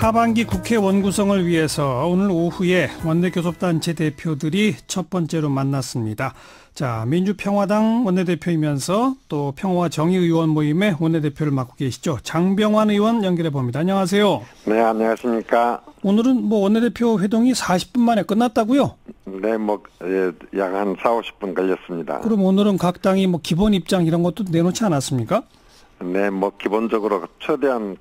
하반기 국회 원구성을 위해서 오늘 오후에 원내교섭단체 대표들이 첫 번째로 만났습니다. 자, 민주평화당 원내대표이면서 또 평화와 정의의원 모임의 원내대표를 맡고 계시죠. 장병완 의원 연결해 봅니다. 안녕하세요. 네, 안녕하십니까. 오늘은 원내대표 회동이 40분 만에 끝났다고요? 네, 약 한 4, 50분 걸렸습니다. 그럼 오늘은 각 당이 기본 입장 이런 것도 내놓지 않았습니까? 네, 기본적으로 최대한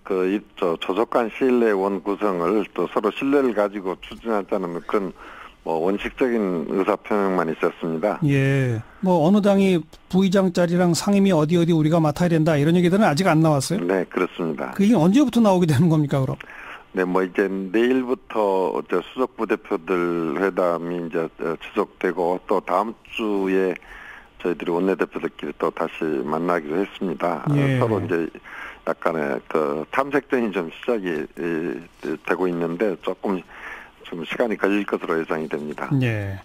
조속한 시일 내에 원구성을 또 서로 신뢰를 가지고 추진하자는 그런 원칙적인 의사표명만 있었습니다. 예. 어느 당이 부의장 자리랑 상임위 어디 우리가 맡아야 된다 이런 얘기들은 아직 안 나왔어요? 네, 그렇습니다. 그게 언제부터 나오게 되는 겁니까, 그럼? 네, 이제 내일부터 수석 부대표들 회담이 이제 지속되고 또 다음 주에 저희들이 원내대표들끼리 또 다시 만나기로 했습니다. 예. 서로 이제 약간의 탐색전이 좀 시작이 되고 있는데 조금 좀 시간이 걸릴 것으로 예상이 됩니다. 예.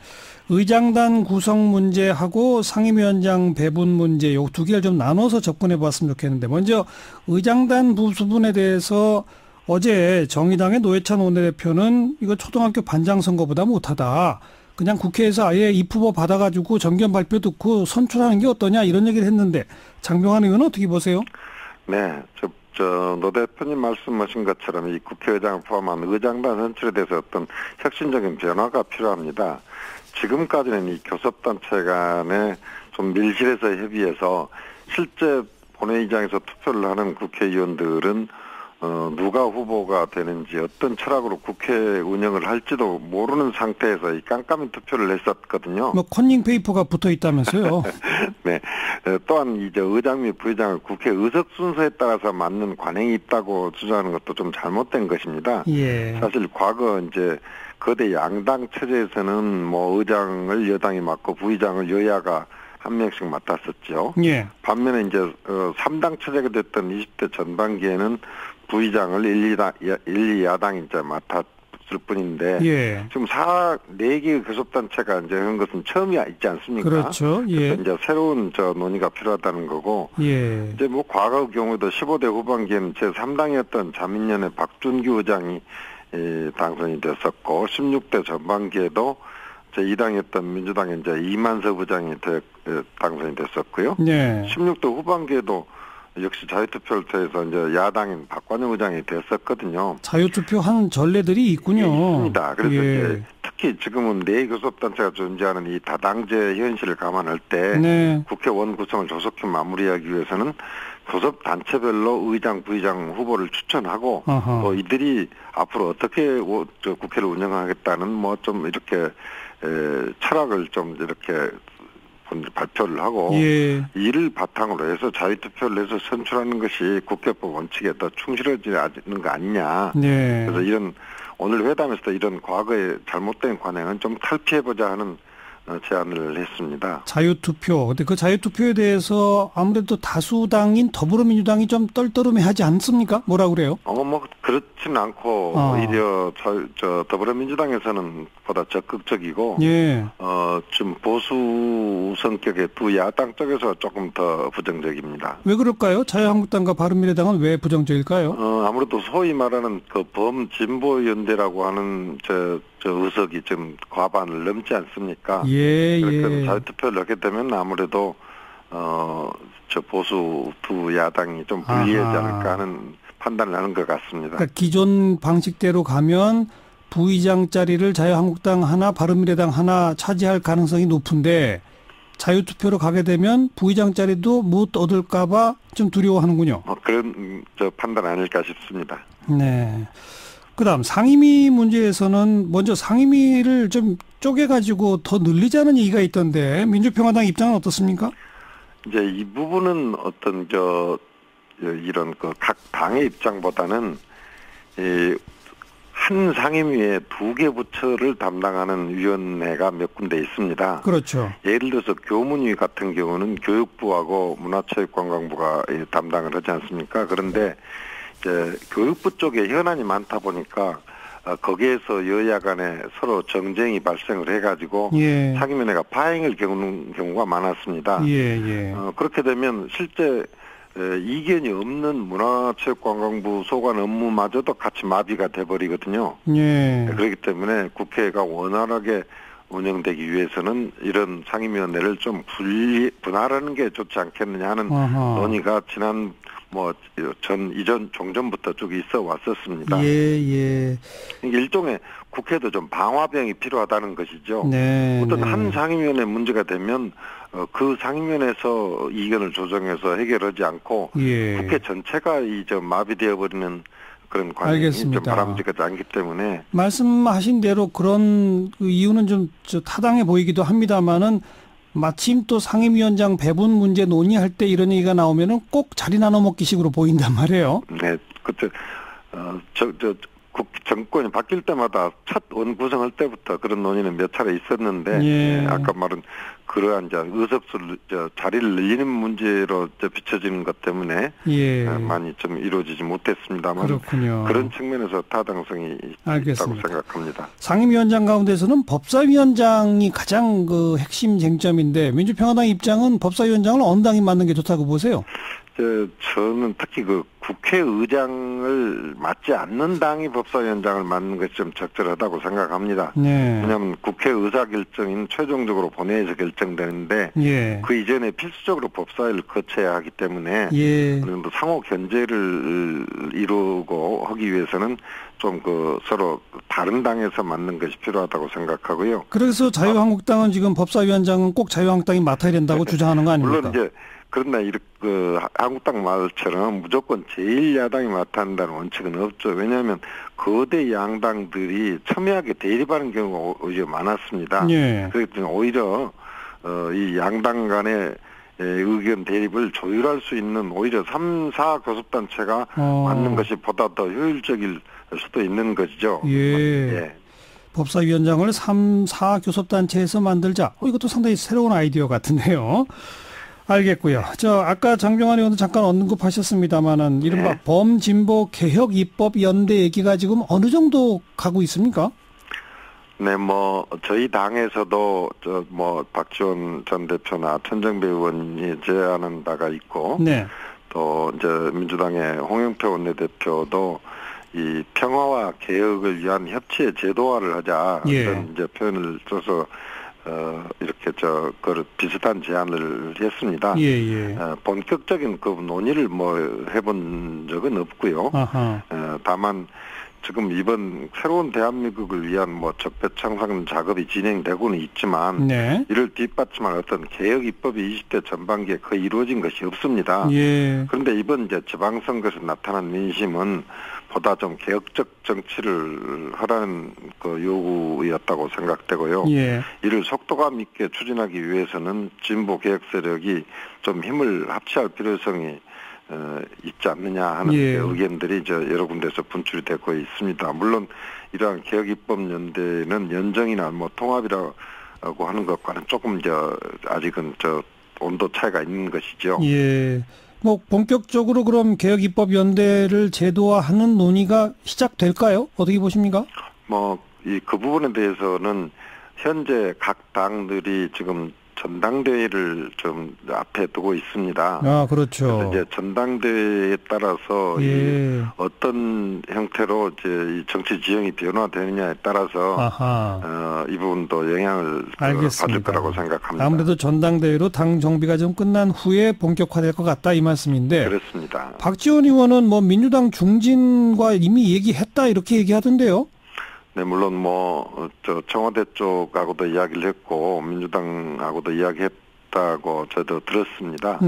의장단 구성 문제하고 상임위원장 배분 문제 요 두 개를 좀 나눠서 접근해 봤으면 좋겠는데 먼저 의장단 부분에 대해서 어제 정의당의 노회찬 원내대표는 이거 초등학교 반장 선거보다 못하다. 그냥 국회에서 아예 입후보 받아가지고 정견 발표 듣고 선출하는 게 어떠냐 이런 얘기를 했는데 장병완 의원은 어떻게 보세요? 네, 노 대표님 말씀하신 것처럼 이 국회의장을 포함한 의장단 선출에 대해서 어떤 혁신적인 변화가 필요합니다. 지금까지는 이 교섭단체 간에 좀 밀실에서 협의해서 실제 본회의장에서 투표를 하는 국회의원들은 누가 후보가 되는지 어떤 철학으로 국회 운영을 할지도 모르는 상태에서 이 깜깜이 투표를 했었거든요. 컨닝 페이퍼가 붙어 있다면서요? 네. 또한 이제 의장 및 부의장을 국회 의석 순서에 따라서 맞는 관행이 있다고 주장하는 것도 좀 잘못된 것입니다. 예. 사실 과거 이제 거대 양당 체제에서는 의장을 여당이 맡고 부의장을 여야가 한 명씩 맡았었죠. 예. 반면에 이제 3당 체제가 됐던 20대 전반기에는 부의장을 1, 2야당이 이제 맡았을 뿐인데 예. 지금 4개의 교섭단체가 이제 한 것은 처음이 있지 않습니까? 그렇죠. 예. 그래서 이제 새로운 논의가 필요하다는 거고 예. 이제 과거 경우에도 15대 후반기에는 제3당이었던 자민련의 박준규 의장이 당선이 됐었고 16대 전반기에도 제2당이었던 민주당의 이제 이만석 의장이 당선이 됐었고요. 네. 16대 후반기에도 역시 자유투표를 통해서 이제 야당인 박관영 의장이 됐었거든요. 자유투표 한 전례들이 있군요. 네, 있습니다. 그래서 예. 이제 특히 지금은 네 교섭단체가 존재하는 이 다당제 현실을 감안할 때 네. 국회 원구성을 조속히 마무리하기 위해서는 교섭단체별로 의장, 부의장 후보를 추천하고 또 이들이 앞으로 어떻게 국회를 운영하겠다는 좀 이렇게 철학을 좀 이렇게 발표를 하고 예. 이를 바탕으로 해서 자유투표를 해서 선출하는 것이 국회법 원칙에 더 충실해지는 거 아니냐. 네. 그래서 오늘 회담에서 이런 과거의 잘못된 관행은 좀 탈피해보자 하는 제안을 했습니다. 자유투표. 근데 그 자유투표에 대해서 아무래도 다수당인 더불어민주당이 좀 떨떠름해하지 않습니까? 뭐라 그래요? 그렇지는 않고 오히려 더불어민주당에서는 보다 적극적이고 예. 좀 보수 성격의 두 야당 쪽에서 조금 더 부정적입니다. 왜 그럴까요? 자유한국당과 바른미래당은 왜 부정적일까요? 아무래도 소위 말하는 범진보연대라고 하는 의석이 좀 과반을 넘지 않습니까? 예. 그러니까 자유투표를 하게 되면 아무래도 보수 두 야당이 좀 불리하지 않을까 하는 판단을 하는 것 같습니다. 그러니까 기존 방식대로 가면 부의장 자리를 자유한국당 하나, 바른미래당 하나 차지할 가능성이 높은데 자유투표로 가게 되면 부의장 자리도 못 얻을까봐 좀 두려워하는군요. 그런 판단 아닐까 싶습니다. 네. 그다음 상임위 문제에서는 먼저 상임위를 좀 쪼개가지고 더 늘리자는 얘기가 있던데 민주평화당 입장은 어떻습니까? 이제 이 부분은 어떤 이런 각 당의 입장보다는 한 상임위에 2개 부처를 담당하는 위원회가 몇 군데 있습니다. 그렇죠. 예를 들어서 교문위 같은 경우는 교육부하고 문화체육관광부가 담당을 하지 않습니까? 그런데 이제 교육부 쪽에 현안이 많다 보니까 거기에서 여야 간에 서로 정쟁이 발생을 해가지고 예. 상임위원회가 파행을 겪는 경우가 많았습니다. 예. 그렇게 되면 실제 이견이 없는 문화체육관광부 소관 업무마저도 같이 마비가 돼버리거든요. 예. 그렇기 때문에 국회가 원활하게 운영되기 위해서는 이런 상임위원회를 좀 분할하는 게 좋지 않겠느냐 하는 논의가 지난 이전 종전부터 쭉 있어 왔었습니다. 예. 일종의 국회도 좀 방화병이 필요하다는 것이죠. 네. 어떤 한 상임위원회 문제가 되면 그 상임위원회에서 이견을 조정해서 해결하지 않고 국회 전체가 마비되어 버리는 그런 관행이 좀 바람직하지 않기 때문에 말씀하신 대로 그런 이유는 좀 타당해 보이기도 합니다만은 마침 또 상임위원장 배분 문제 논의할 때 이런 얘기가 나오면은 꼭 자리 나눠 먹기식으로 보인단 말이에요. 네, 그때 정권이 바뀔 때마다 첫 원구성할 때부터 그런 논의는 몇 차례 있었는데 아까 말한 그러한 의석수를 자리를 늘리는 문제로 비춰지는 것 때문에 많이 좀 이루어지지 못했습니다만 그렇군요. 그런 측면에서 타당성이 있다고 생각합니다. 상임위원장 가운데서는 법사위원장이 가장 그 핵심 쟁점인데 민주평화당 입장은 법사위원장을 어느 당이 맡는 게 좋다고 보세요? 저는 특히 그 국회의장을 맡지 않는 당이 법사위원장을 맡는 것이 좀 적절하다고 생각합니다. 왜냐하면 국회 의사결정인 최종적으로 본회의에서 결정되는데 그 이전에 필수적으로 법사위를 거쳐야 하기 때문에 어느 정도 상호 견제를 이루고 하기 위해서는 좀 서로 다른 당에서 맡는 것이 필요하다고 생각하고요. 그래서 자유한국당은 지금 법사위원장은 꼭 자유한국당이 맡아야 된다고 주장하는 거 아닙니까? 물론 그러나 한국당 말처럼 무조건 제1야당이 맡아야 한다는 원칙은 없죠. 왜냐하면 거대 양당들이 첨예하게 대립하는 경우가 오히려 많았습니다. 그렇기 때문에 오히려 이 양당 간의 의견 대립을 조율할 수 있는 오히려 3, 4 교섭단체가 맡는 것이 보다 더 효율적일 수도 있는 것이죠. 법사위원장을 3, 4 교섭단체에서 만들자. 이것도 상당히 새로운 아이디어 같은데요. 알겠고요. 아까 장병환 의원도 잠깐 언급하셨습니다만은 이른바 범진보 개혁 입법 연대 얘기가 지금 어느 정도 가고 있습니까? 네, 저희 당에서도 박지원 전 대표나 천정배 의원이 제안한 바가 있고, 또 민주당의 홍영표 원내대표도 이 평화와 개혁을 위한 협치의 제도화를 하자 이런 표현을 써서 이렇게 그걸 비슷한 제안을 했습니다. 본격적인 그 논의를 해본 적은 없고요. 다만 지금 이번 새로운 대한민국을 위한 적폐청산 작업이 진행되고는 있지만 이를 뒷받침할 어떤 개혁 입법이 20대 전반기에 거의 이루어진 것이 없습니다. 그런데 이번 지방선거에서 나타난 민심은 보다 좀 개혁적 정치를 하라는 그 요구였다고 생각되고요. 이를 속도감 있게 추진하기 위해서는 진보 개혁 세력이 좀 힘을 합치할 필요성이 있지 않느냐 하는 의견들이 여러 군데서 분출이 되고 있습니다. 물론 이러한 개혁 입법 연대는 연정이나 통합이라고 하는 것과는 조금 아직은 온도 차이가 있는 것이죠. 본격적으로 그럼 개혁 입법 연대를 제도화하는 논의가 시작될까요? 어떻게 보십니까? 그 부분에 대해서는 현재 각 당들이 지금 전당대회를 좀 앞에 두고 있습니다. 그렇죠. 그래서 전당대회에 따라서 어떤 형태로 이 정치 지형이 변화되느냐에 따라서 이 부분도 영향을 받을 거라고 생각합니다. 아무래도 전당대회로 당 정비가 좀 끝난 후에 본격화될 것 같다 이 말씀인데. 그렇습니다. 박지원 의원은 민주당 중진과 이미 얘기했다 이렇게 얘기하던데요. 네, 물론 청와대 쪽하고도 이야기를 했고 민주당하고도 이야기했다고 저도 들었습니다.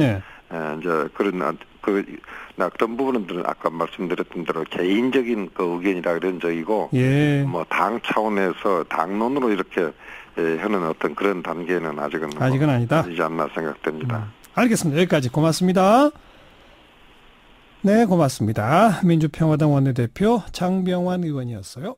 어떤 부분들은 아까 말씀드렸던 대로 개인적인 의견이라 그런 적이고 당 차원에서 당론으로 이렇게 하는 어떤 그런 단계는 아직은 아니다. 아니지 않나 생각됩니다. 알겠습니다. 여기까지 고맙습니다. 네, 고맙습니다. 민주평화당 원내대표 장병환 의원이었어요.